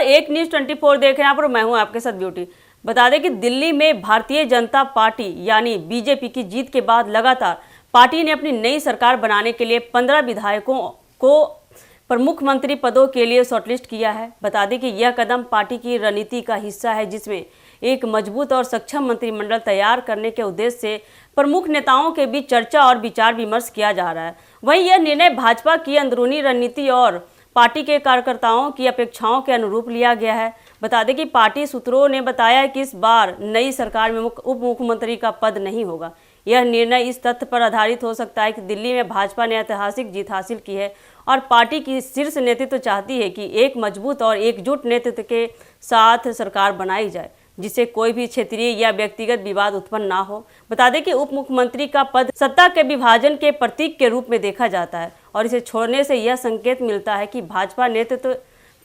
एक न्यूज़ 24 देख रहे हैं आप और मैं हूं आपके साथ ब्यूटी। बता दें कि दिल्ली में भारतीय जनता पार्टी यानी बीजेपी की जीत के बाद लगातार पार्टी ने अपनी नई सरकार बनाने के लिए 15 विधायकों को प्रमुख मंत्री पदों के लिए शॉर्टलिस्ट किया है। बता दें कि यह कदम पार्टी की रणनीति का हिस्सा है, जिसमें एक मजबूत और सक्षम मंत्रिमंडल तैयार करने के उद्देश्य से प्रमुख नेताओं के बीच चर्चा और विचार विमर्श किया जा रहा है। वहीं यह निर्णय भाजपा की अंदरूनी रणनीति और पार्टी के कार्यकर्ताओं की अपेक्षाओं के अनुरूप लिया गया है। बता दें कि पार्टी सूत्रों ने बताया कि इस बार नई सरकार में उप मुख्यमंत्री का पद नहीं होगा। यह निर्णय इस तथ्य पर आधारित हो सकता है कि दिल्ली में भाजपा ने ऐतिहासिक जीत हासिल की है और पार्टी की शीर्ष नेतृत्व चाहती है कि एक मजबूत और एकजुट नेतृत्व के साथ सरकार बनाई जाए, जिससे कोई भी क्षेत्रीय या व्यक्तिगत विवाद उत्पन्न ना हो। बता दें कि उप मुख्यमंत्री का पद सत्ता के विभाजन के प्रतीक के रूप में देखा जाता है और इसे छोड़ने से यह संकेत मिलता है कि भाजपा नेतृत्व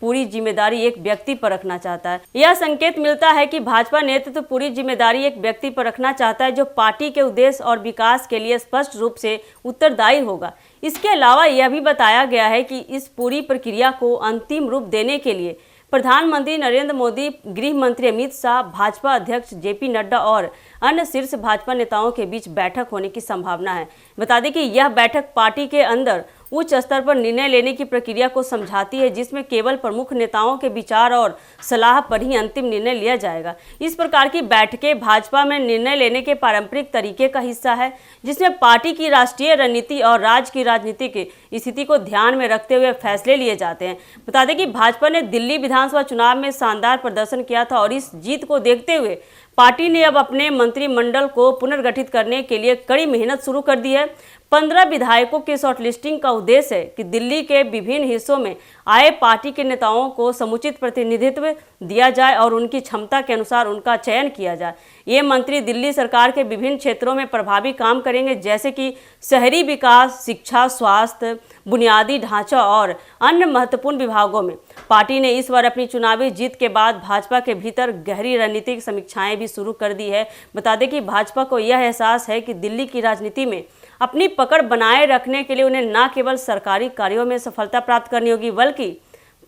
पूरी जिम्मेदारी एक व्यक्ति पर रखना चाहता है। यह संकेत मिलता है कि भाजपा नेतृत्व पूरी जिम्मेदारी एक व्यक्ति पर रखना चाहता है, जो पार्टी के उद्देश्य और विकास के लिए स्पष्ट रूप से उत्तरदायी होगा। इसके अलावा यह भी बताया गया है कि इस पूरी प्रक्रिया को अंतिम रूप देने के लिए प्रधानमंत्री नरेंद्र मोदी, गृह मंत्री अमित शाह, भाजपा अध्यक्ष जेपी नड्डा और अन्य शीर्ष भाजपा नेताओं के बीच बैठक होने की संभावना है। बता दें कि यह बैठक पार्टी के अंदर उच्च स्तर पर निर्णय लेने की प्रक्रिया को समझाती है, जिसमें केवल प्रमुख नेताओं के विचार और सलाह पर ही अंतिम निर्णय लिया जाएगा। इस प्रकार की बैठकें भाजपा में निर्णय लेने के पारंपरिक तरीके का हिस्सा है, जिसमें पार्टी की राष्ट्रीय रणनीति और राज्य की राजनीति की स्थिति को ध्यान में रखते हुए फैसले लिए जाते हैं। बता दें कि भाजपा ने दिल्ली विधानसभा चुनाव में शानदार प्रदर्शन किया था और इस जीत को देखते हुए पार्टी ने अब अपने मंत्रिमंडल को पुनर्गठित करने के लिए कड़ी मेहनत शुरू कर दी है। 15 विधायकों की शॉर्टलिस्टिंग का उद्देश्य है कि दिल्ली के विभिन्न हिस्सों में आए पार्टी के नेताओं को समुचित प्रतिनिधित्व दिया जाए और उनकी क्षमता के अनुसार उनका चयन किया जाए। ये मंत्री दिल्ली सरकार के विभिन्न क्षेत्रों में प्रभावी काम करेंगे, जैसे कि शहरी विकास, शिक्षा, स्वास्थ्य, बुनियादी ढांचा और अन्य महत्वपूर्ण विभागों में। पार्टी ने इस बार अपनी चुनावी जीत के बाद भाजपा के भीतर गहरी रणनीतिक समीक्षाएं भी शुरू कर दी है। बता दें कि भाजपा को यह एहसास है कि दिल्ली की राजनीति में अपनी पकड़ बनाए रखने के लिए उन्हें न केवल सरकारी कार्यों में सफलता प्राप्त करनी होगी, बल्कि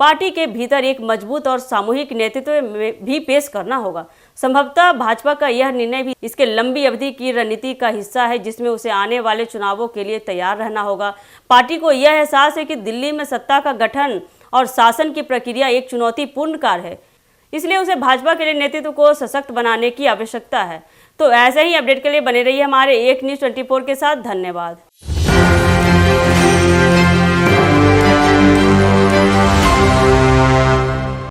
पार्टी के भीतर एक मजबूत और सामूहिक नेतृत्व में भी पेश करना होगा। संभवतः भाजपा का यह निर्णय भी इसके लंबी अवधि की रणनीति का हिस्सा है, जिसमें उसे आने वाले चुनावों के लिए तैयार रहना होगा। पार्टी को यह एहसास है कि दिल्ली में सत्ता का गठन और शासन की प्रक्रिया एक चुनौतीपूर्ण कार्य है, इसलिए उसे भाजपा के लिए नेतृत्व को सशक्त बनाने की आवश्यकता है। तो ऐसे ही अपडेट के लिए बने रहिए हमारे एक न्यूज़ 24 के साथ। धन्यवाद।